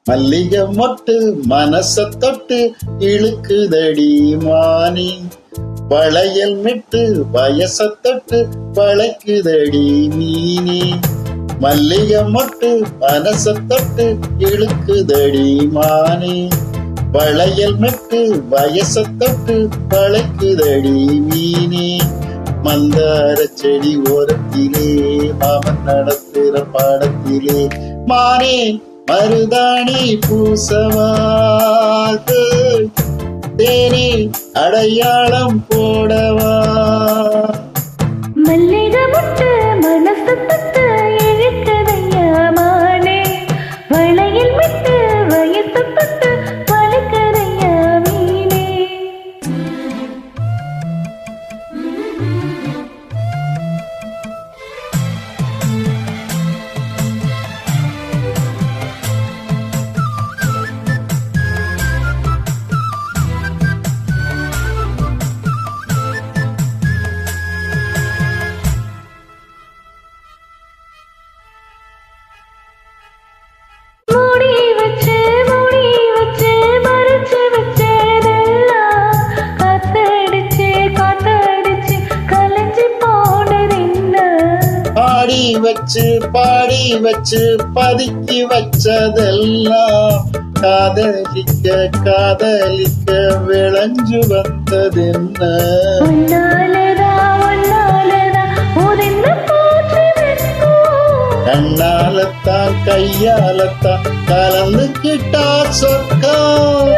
மல்லிகை மொட்டு மனச தொட்டு இழுக்குதடி மானி, வளையல் மெட்டு வயச தொட்டு வளைக்குதடி மீனி. மல்லிகை மொட்டு மனச தொட்டு இழுக்குதடி மானி, வளையல் மெட்டு வயச தொட்டு வளைக்குதடி மீனி. மந்தார செடி ஓரத்திலே மாமன் நடத்துற பாடத்திலே மானே மருதாணி பூசவாக தேனே அடையாளம் போடவா. மல்லிகை மொட்டு மனசு தொட்டு இழுக்குதையா மானே, வளையல் மெட்டு வயசு தொட்டு வளைக்குதையா மீனே. பாடி வச்சு பதுக்கி வச்சதெல்லாம் காதலிக்க காதலிக்க விளைஞ்சு வந்ததென்ன. கண்ணாலத்தான் கையாலத்தான் கலந்துக்கிட்டா சொர்க்கம்.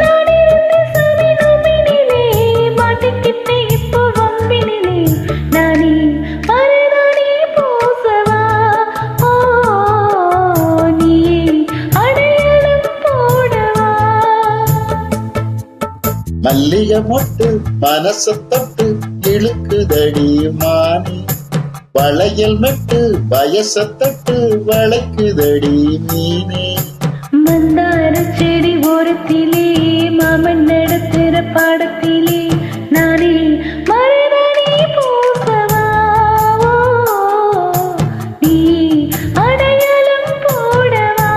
மல்லிகை மொட்டு மனச தொட்டு இழுக்குதடி மானி, வளையல் மெட்டு வயச தொட்டு வளைக்குதடி மீனே. மந்தார செடி ஓரத்திலே மாமன் நடத்துற பாடத்திலே நானே மருதாணி பூசவா, நீ அடையாளம் போடவா.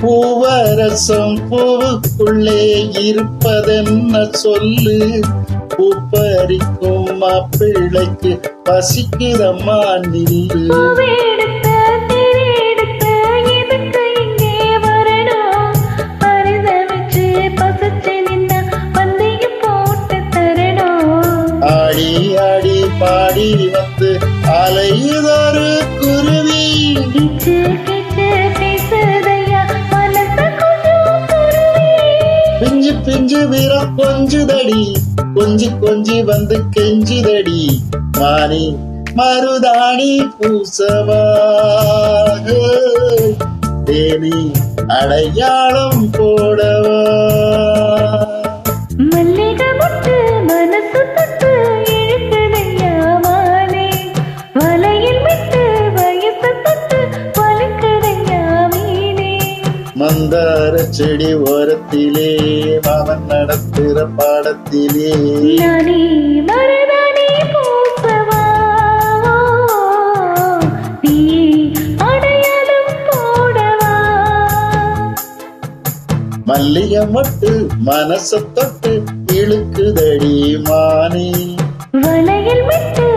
பூவரசம் பூவுக்குள்ளே இருப்பதென்ன சொல்லு, பூப்பறிக்கும் மாப்பிள்ளைக்கு பசிக்குதம்மா நில்லு. ஆடி ஆடி பாடி வந்து அலையுதொரு குருவி, பிஞ்சு பிஞ்சு வீரம் கொஞ்சுதடி, கொஞ்சி கொஞ்சி வந்து கெஞ்சுதடி மானி மருதாணி பூசவாக தேனி அடையாளம் போடவா. மல்லிகை மொட்டு மனசு தொட்டு இழுக்குதையா மானே, வளையல் மெட்டு வயசு தொட்டு வளைக்குதையா மீனே. மந்தார செடி ஓரத்திலே மாமன் நடத்துற பாடத்திலே நானே மருதாணி பூசவா, நீ அடையாளம் போடவா. மல்லிகை மொட்டு மனச தொட்டு இழுக்குதடி மானி, வளையல் மெட்டு